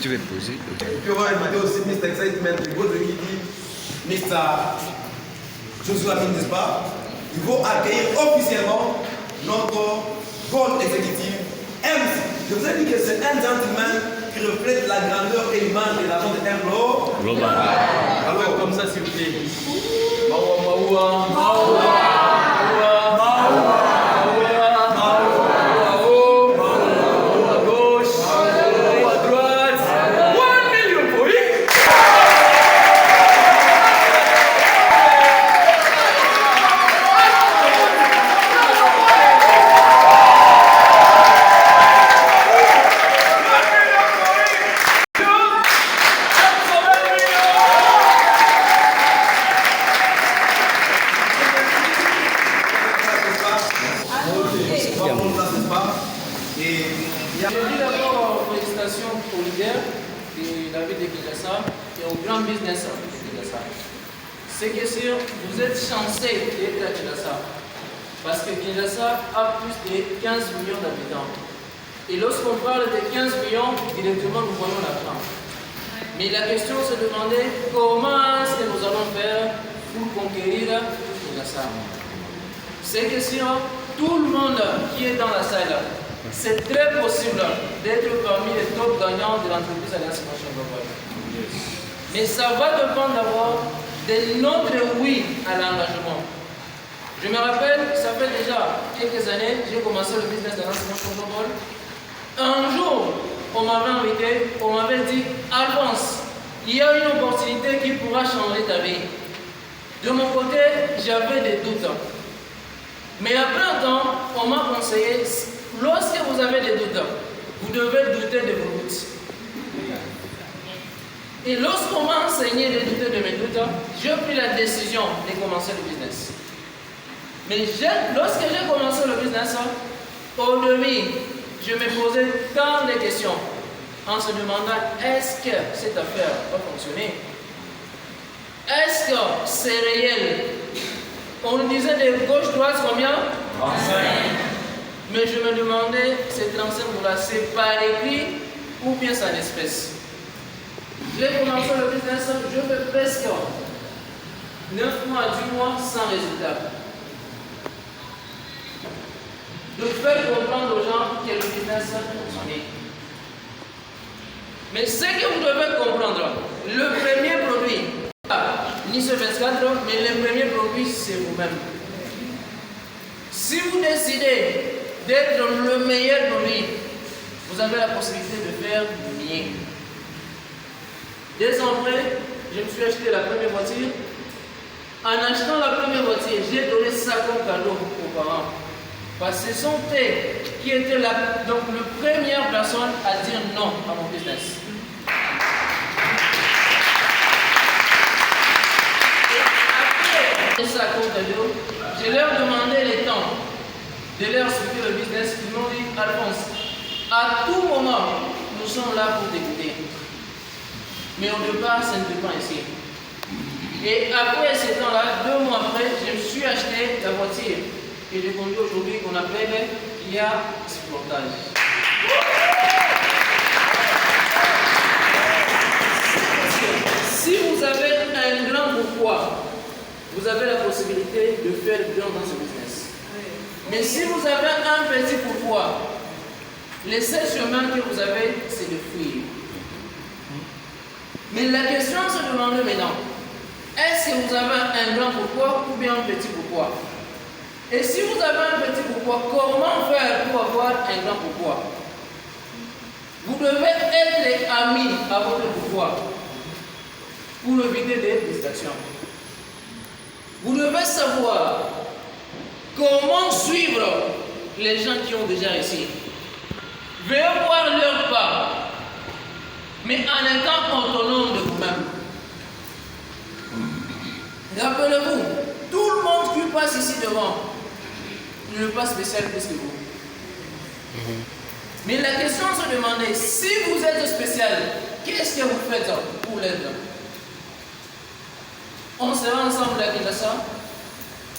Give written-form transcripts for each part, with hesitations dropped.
tu veux poser. Puis on va demander aussi Mr. Excitement, il faut venir dire Mr. Joshua Min, n'est-ce pas? Il faut accueillir officiellement notre board exécutif MC. Je vous ai dit que c'est un gentleman qui reflète la grandeur et l'image de la vente de global. Alors, comme ça, s'il vous plaît. Maoua, Maoua, Maoua, Maoua. C'est que sûr, vous êtes chanceux d'être à Kinshasa. Parce que Kinshasa a plus de 15 millions d'habitants. Et lorsqu'on parle de 15 millions, directement nous voyons la France. Mais la question se demandait comment est-ce que nous allons faire pour conquérir Kinshasa. C'est que sûr, tout le monde qui est dans la salle, c'est très possible d'être parmi les top gagnants de l'entreprise Alliance Marchand Global. Mais ça va dépendre d'abord de notre oui à l'engagement. Je me rappelle, ça fait déjà quelques années, j'ai commencé le business de l'enseignement global. Un jour, on m'avait invité, on m'avait dit, Alphonse, il y a une opportunité qui pourra changer ta vie. De mon côté, j'avais des doutes. Mais après un temps, on m'a conseillé, lorsque vous avez des doutes, vous devez douter de vos doutes. Et lorsqu'on m'a enseigné de douter de mes doutes, j'ai pris la décision de commencer le business. Mais lorsque j'ai commencé le business, au début, je me posais tant de questions en se demandant est-ce que cette affaire va fonctionner? Est-ce que c'est réel? On disait de gauche-droite combien? 35. Mais je me demandais, cette enseigne-là, c'est par écrit ou bien c'est en espèces? J'ai commencé le business, je fais presque 9 mois, 10 mois sans résultat. De faire comprendre aux gens que le business fonctionne. Mais ce que vous devez comprendre, le premier produit, ni ce 24, mais le premier produit, c'est vous-même. Si vous décidez d'être le meilleur produit, vous avez la possibilité de faire mieux. 2 ans après, je me suis acheté la première voiture. En achetant la première voiture, j'ai donné ça comme cadeau aux parents. Parce que ce sont eux qui étaient la première personne à dire non à mon business. Et après ça comme cadeau, je leur demandais les temps de leur expliquer le business. Ils m'ont dit, Alphonse, à tout moment, nous sommes là pour t'écouter. Mais au départ, ça ne fait pas ici. Et après ce temps-là, 2 mois après, je me suis acheté la voiture que je conduis aujourd'hui, qu'on appelle Kia Sportage. Si vous avez un grand pourquoi, vous avez la possibilité de faire grand dans ce business. Mais si vous avez un petit pourquoi, le seul chemin que vous avez, c'est de fuir. Mais la question se demande maintenant, est-ce que vous avez un grand pourquoi ou bien un petit pourquoi? Et si vous avez un petit pourquoi, comment faire pour avoir un grand pourquoi? Vous devez être ami à votre pourquoi pour éviter des distractions. Vous devez savoir comment suivre les gens qui ont déjà réussi. Veuillez voir leur pas, mais en étant autonome de vous-même. Rappelez-vous, tout le monde qui passe ici devant ne n'est pas spécial plus que vous. Mais la question se demandait, si vous êtes spécial, qu'est-ce que vous faites pour l'aide? On sera ensemble à Kinshasa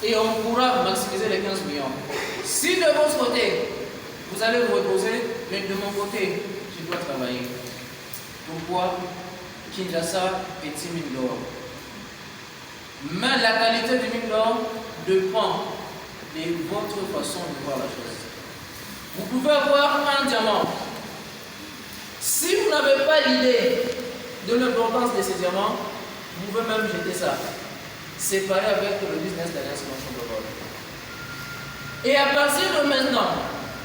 et on pourra maximiser les 15 millions. Si de votre côté, vous allez vous reposer, mais de mon côté, je dois travailler. Pourquoi Kinshasa est une mine d'or. Mais la qualité du mine d'or dépend de votre façon de voir la chose. Vous pouvez avoir un diamant. Si vous n'avez pas l'idée de l'importance de ces diamants, vous pouvez même jeter ça, séparer avec le business d'Alliance Marchand de Vol. Et à partir de maintenant,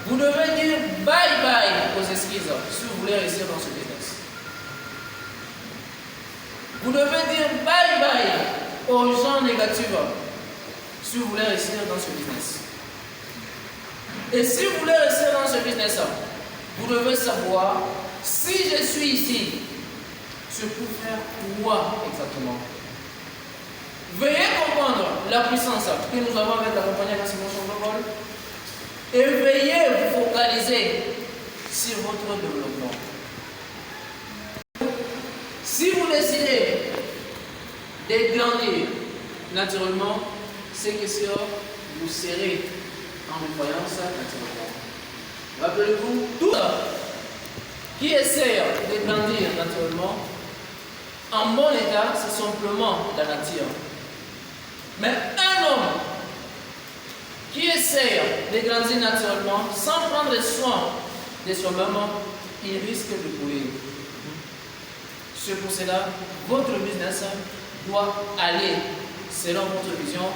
vous devez dire bye bye aux esquisses si vous voulez réussir dans ce business. Vous devez dire bye bye aux gens négatifs si vous voulez réussir dans ce business. Et si vous voulez réussir dans ce business, vous devez savoir si je suis ici, c'est pour faire quoi exactement. Veuillez comprendre la puissance que nous avons avec la compagnie d'assurance de vol et veuillez vous focaliser sur votre développement. Si vous décidez de grandir naturellement, c'est que vous serez en voyance naturellement. Rappelez-vous, tous qui essayent de grandir naturellement, en bon état, c'est simplement la nature. Mais un homme qui essaye de grandir naturellement sans prendre soin de soi-même, il risque de courir. C'est pour cela votre business doit aller selon votre vision,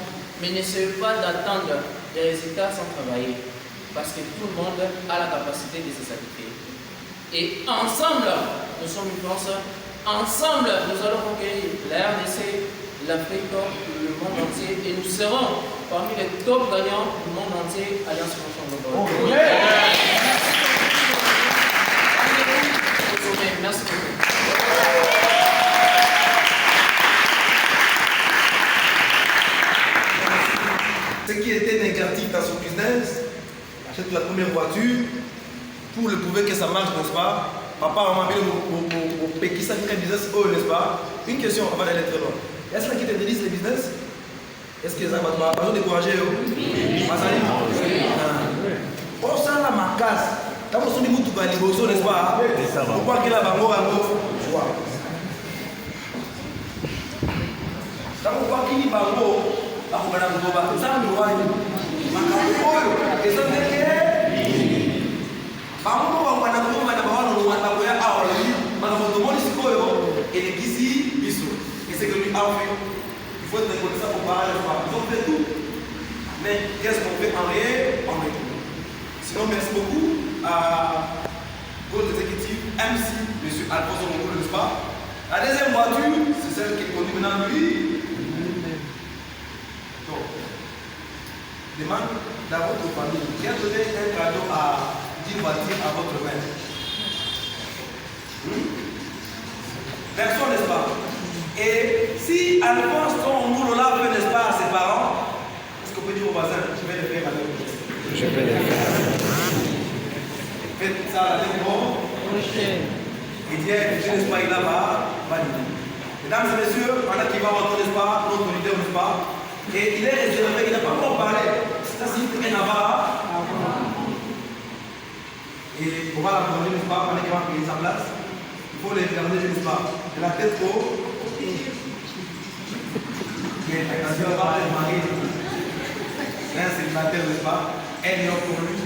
mais n'essayez pas d'attendre des résultats sans travailler, parce que tout le monde a la capacité de se sacrifier. Et ensemble, nous sommes une force. Ensemble, nous allons conquérir la RDC, l'Afrique, le monde entier, et nous serons parmi les top gagnants du monde entier, Alliance Marchand de Vol. Merci beaucoup. Ce qui était négatif dans son business, achète la première voiture pour le prouver que ça marche, n'est-ce pas? Papa, maman, au Pékistan, qui business, oh, n'est-ce pas? Une question avant d'aller très loin. Est-ce que qui t'intéresse le business? Est-ce que ça va pas décourager? Oui. On sent la macasse. Quand on se dit que tu vas aller, n'est-ce pas? Pourquoi qu'il a bango, quand on voit qu'il y a bango, ça me voit. Il faut être reconnaissant pour parler de femmes. Ils ont fait tout. Mais qu'est-ce qu'on fait en réel? En réel. Sinon, merci beaucoup à votre exécutif MC, M. Alfonso Mongolo, n'est-ce pas? La deuxième voiture, c'est celle qui conduit maintenant lui. Donc, demande dans votre famille, qui a donné un cadeau à 10 voitures à votre mère? Personne, n'est-ce pas? Et si Alphonse Mongolo l'a fait, n'est-ce pas, à ses parents, est-ce qu'on peut dire aux voisins, je vais le faire à leur place? Je vais le faire. Faites ça à la tête bon. Et Dieu, n'est-ce pas, il a validé. Mesdames et messieurs, pendant qu'il va avoir, n'est-ce pas, notre leader, n'est-ce pas, et il est réservé, il n'a pas encore parlé. Ça signifie un avare. Et on va la prendre, n'est-ce pas, pendant qu'il va payer sa place. Il faut les regarder, n'est-ce pas, de la tête haut. Mais attention, on va pas le marier. C'est un célibataire, n'est-ce pas? Elle est pour lui.